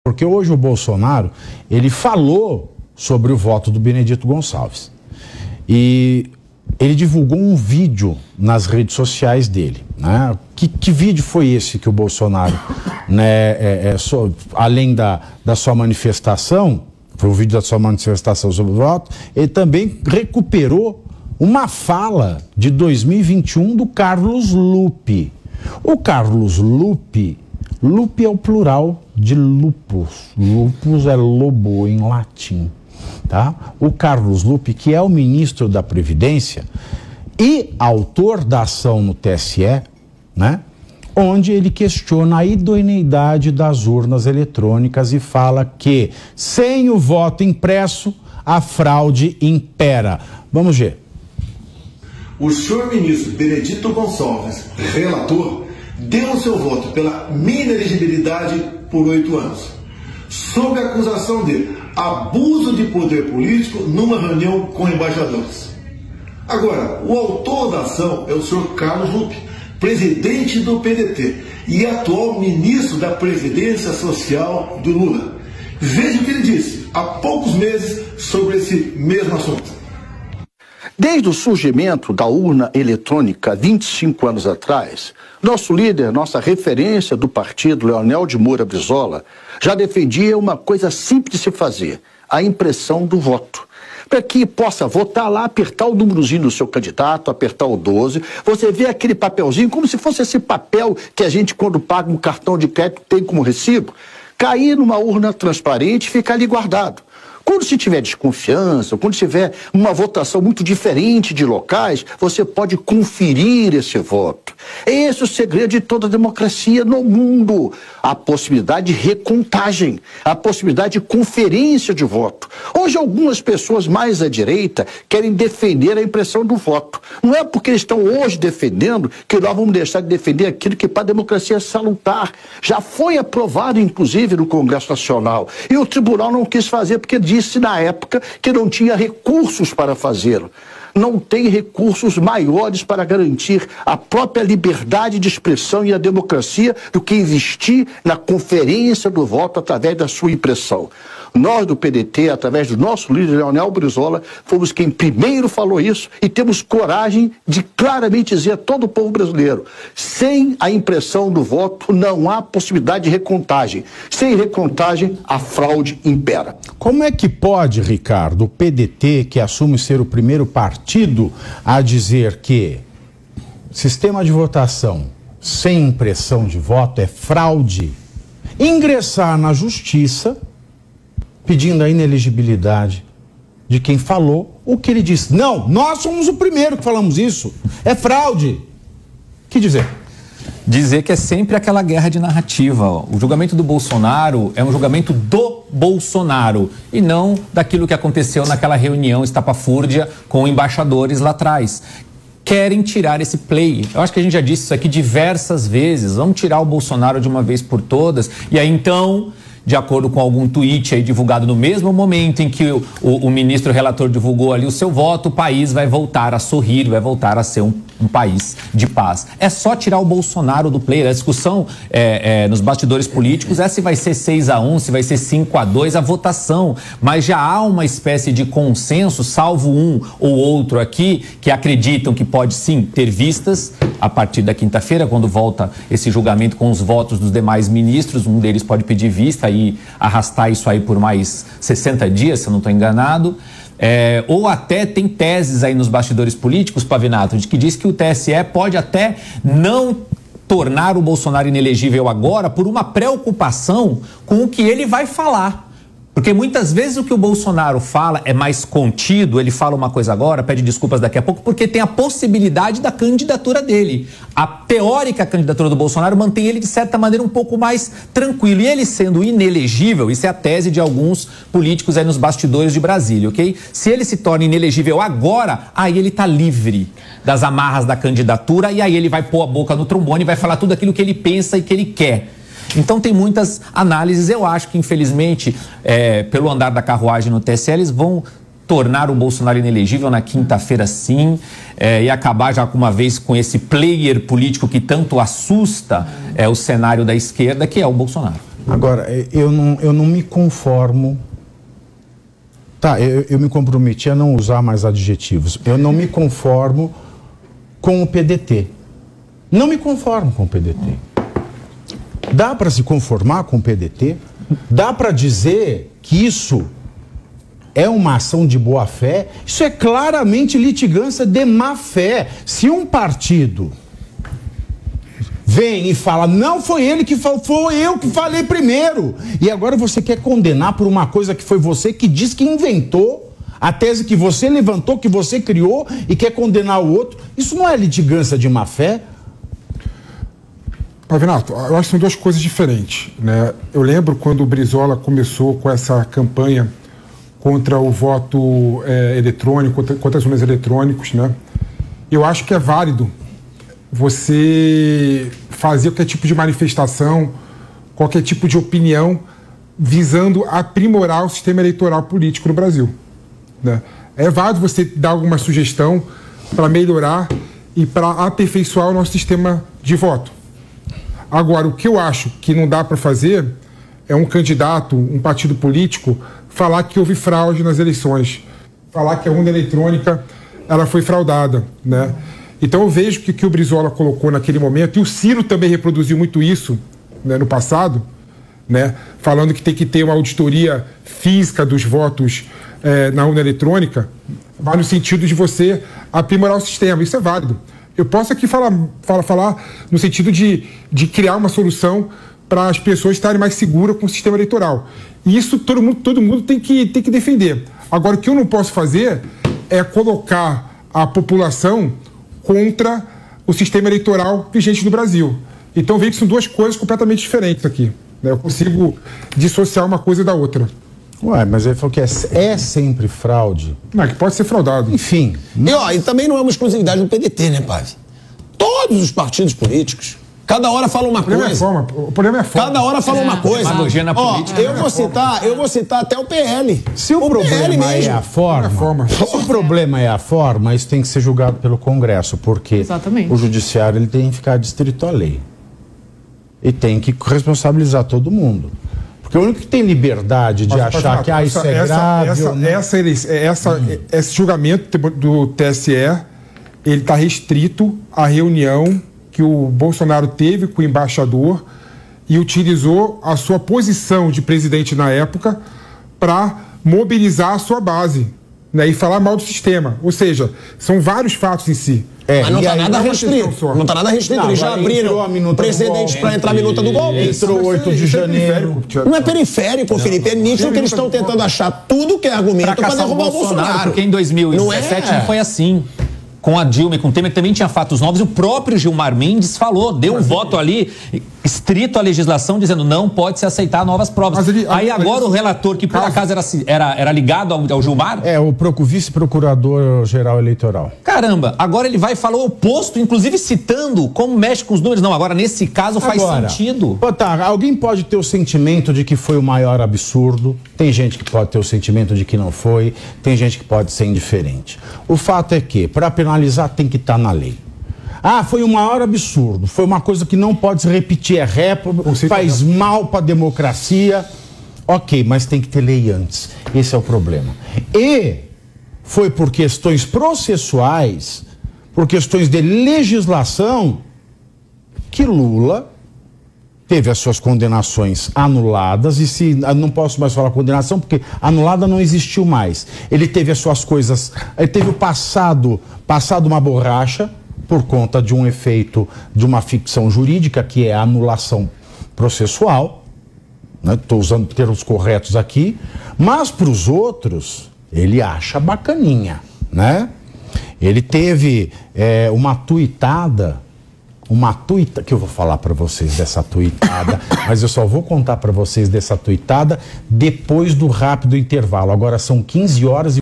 Porque hoje o Bolsonaro, ele falou sobre o voto do Benedito Gonçalves. E ele divulgou um vídeo nas redes sociais dele, né? Que vídeo foi esse que o Bolsonaro, né, além da sua manifestação, foi o vídeo da sua manifestação sobre o voto, ele também recuperou uma fala de 2021 do Carlos Lupe. O Carlos Lupe, Lupe é o plural de lupus. Lupus é lobo em latim, tá? O Carlos Lupe, que é o ministro da Previdência e autor da ação no TSE, né? Onde ele questiona a idoneidade das urnas eletrônicas e fala que sem o voto impresso, a fraude impera. Vamos ver. O senhor ministro Benedito Gonçalves, relator, deu o seu voto pela minha inelegibilidade por 8 anos, sob a acusação de abuso de poder político numa reunião com embaixadores. Agora, o autor da ação é o senhor Carlos Lupe, presidente do PDT e atual ministro da Previdência Social do Lula. Veja o que ele disse há poucos meses sobre esse mesmo assunto. Desde o surgimento da urna eletrônica 25 anos atrás, nosso líder, nossa referência do partido, Leonel de Moura Brizola, já defendia uma coisa simples de se fazer, a impressão do voto. Para que possa votar lá, apertar o númerozinho do seu candidato, apertar o 12, você vê aquele papelzinho como se fosse esse papel que a gente, quando paga um cartão de crédito, tem como recibo, cair numa urna transparente e ficar ali guardado. Quando se tiver desconfiança, quando tiver uma votação muito diferente de locais, você pode conferir esse voto. Esse é o segredo de toda a democracia no mundo. A possibilidade de recontagem, a possibilidade de conferência de voto. Hoje algumas pessoas mais à direita querem defender a impressão do voto. Não é porque eles estão hoje defendendo que nós vamos deixar de defender aquilo que para a democracia é salutar. Já foi aprovado, inclusive, no Congresso Nacional. E o tribunal não quis fazer porque disse na época que não tinha recursos para fazê-lo. Não tem recursos maiores para garantir a própria liberdade de expressão e a democracia do que investir na conferência do voto através da sua impressão. Nós do PDT, através do nosso líder Leonel Brizola, fomos quem primeiro falou isso e temos coragem de claramente dizer a todo o povo brasileiro: sem a impressão do voto não há possibilidade de recontagem. Sem recontagem, a fraude impera. Como é que pode, Ricardo, o PDT, que assume ser o primeiro partido a dizer que sistema de votação sem impressão de voto é fraude, ingressar na justiça pedindo a inelegibilidade de quem falou o que ele disse? Não, nós somos o primeiro que falamos isso. É fraude. Que dizer? Dizer que é sempre aquela guerra de narrativa. O julgamento do Bolsonaro é um julgamento do Bolsonaro e não daquilo que aconteceu naquela reunião estapafúrdia com embaixadores lá atrás. Querem tirar esse play. Eu acho que a gente já disse isso aqui diversas vezes. Vamos tirar o Bolsonaro de uma vez por todas. E aí então, de acordo com algum tweet aí divulgado no mesmo momento em que o ministro relator divulgou ali o seu voto, o país vai voltar a sorrir, vai voltar a ser um país de paz. É só tirar o Bolsonaro do play. A discussão nos bastidores políticos é se vai ser 6-1, se vai ser 5-2 a votação, mas já há uma espécie de consenso, salvo um ou outro aqui, que acreditam que pode sim ter vistas a partir da quinta-feira, quando volta esse julgamento com os votos dos demais ministros. Um deles pode pedir vista e arrastar isso aí por mais 60 dias, se eu não estou enganado. Ou até tem teses aí nos bastidores políticos, Pavinato, de que diz que o TSE pode até não tornar o Bolsonaro inelegível agora por uma preocupação com o que ele vai falar. Porque muitas vezes o que o Bolsonaro fala é mais contido, ele fala uma coisa agora, pede desculpas daqui a pouco, porque tem a possibilidade da candidatura dele. A teórica candidatura do Bolsonaro mantém ele, de certa maneira, um pouco mais tranquilo. E ele sendo inelegível, isso é a tese de alguns políticos aí nos bastidores de Brasília, ok? Se ele se torna inelegível agora, aí ele está livre das amarras da candidatura e aí ele vai pôr a boca no trombone e vai falar tudo aquilo que ele pensa e que ele quer. Então tem muitas análises. Eu acho que infelizmente pelo andar da carruagem no TSE eles vão tornar o Bolsonaro inelegível na quinta-feira sim, e acabar já uma vez com esse player político que tanto assusta o cenário da esquerda, que é o Bolsonaro. Agora, eu não me conformo. Tá, eu me comprometi a não usar mais adjetivos. Eu não me conformo com o PDT. Não me conformo com o PDT. Dá para se conformar com o PDT? Dá para dizer que isso é uma ação de boa-fé? Isso é claramente litigância de má-fé. Se um partido vem e fala, não foi ele que falou, foi eu que falei primeiro. E agora você quer condenar por uma coisa que foi você que disse que inventou, a tese que você levantou, que você criou e quer condenar o outro. Isso não é litigância de má-fé? Pavinato, eu acho que são duas coisas diferentes, né? Eu lembro quando o Brizola começou com essa campanha contra o voto eletrônico, contra as urnas eletrônicas, né? Eu acho que é válido você fazer qualquer tipo de manifestação, qualquer tipo de opinião visando aprimorar o sistema eleitoral político no Brasil, né? É válido você dar alguma sugestão para melhorar e para aperfeiçoar o nosso sistema de voto. Agora, o que eu acho que não dá para fazer é um candidato, um partido político, falar que houve fraude nas eleições, falar que a urna eletrônica ela foi fraudada, né? Então eu vejo que o Brizola colocou naquele momento, e o Ciro também reproduziu muito isso, né, no passado, né, falando que tem que ter uma auditoria física dos votos na urna eletrônica, vai no sentido de você aprimorar o sistema. Isso é válido. Eu posso aqui falar no sentido de criar uma solução para as pessoas estarem mais seguras com o sistema eleitoral. E isso todo mundo tem que defender. Agora, o que eu não posso fazer é colocar a população contra o sistema eleitoral vigente no Brasil. Então, eu vejo que são duas coisas completamente diferentes aqui, né? Eu consigo dissociar uma coisa da outra. Ué, mas ele falou que é sempre fraude. Não, que pode ser fraudado. Enfim. E também não é uma exclusividade do PDT, né, Pave? Todos os partidos políticos, cada hora falam uma coisa. O problema é a forma. Cada hora fala uma coisa. Demagogia na política. Eu vou citar até o PL. Se o problema é a forma, se o problema é a forma, isso tem que ser julgado pelo Congresso, porque Exatamente. o Judiciário ele tem que ficar adstrito à lei. E tem que responsabilizar todo mundo. Porque o único que tem liberdade de achar que isso é grave ou não... Esse julgamento do TSE, ele está restrito à reunião que o Bolsonaro teve com o embaixador e utilizou a sua posição de presidente na época para mobilizar a sua base, né, e falar mal do sistema. Ou seja, são vários fatos em si. Mas não está nada restrito. Não está nada restrito. Eles já abriram precedentes para entrar a minuta do golpe. Entrou 8 de janeiro. Não é periférico, Felipe. É nítido que eles estão tentando achar tudo que é argumento para derrubar o Bolsonaro. Porque em 2017 não foi assim. Com a Dilma e com o Temer também tinha fatos novos, e o próprio Gilmar Mendes falou, deu um voto ali estrito à legislação, dizendo não pode se aceitar novas provas. Aí agora o relator, que por acaso era ligado ao Gilmar... É, o vice-procurador-geral eleitoral. Caramba, agora ele vai falar o oposto, inclusive citando como mexe com os números. Não, agora nesse caso faz sentido. Tá, alguém pode ter o sentimento de que foi o maior absurdo, tem gente que pode ter o sentimento de que não foi, tem gente que pode ser indiferente. O fato é que, para penalizar, tem que estar na lei. Ah, foi o maior absurdo, foi uma coisa que não pode se repetir, é réprobo, faz mal para a democracia. Ok, mas tem que ter lei antes. Esse é o problema. E foi por questões processuais, por questões de legislação, que Lula teve as suas condenações anuladas, e se não posso mais falar condenação, porque anulada não existiu mais. Ele teve as suas coisas, ele teve o passado uma borracha, por conta de um efeito de uma ficção jurídica, que é a anulação processual, né? Estou usando termos corretos aqui, mas para os outros, ele acha bacaninha, né? Ele teve uma tuitada, que eu vou falar para vocês dessa tuitada, mas eu só vou contar para vocês dessa tuitada depois do rápido intervalo. Agora são 15 horas e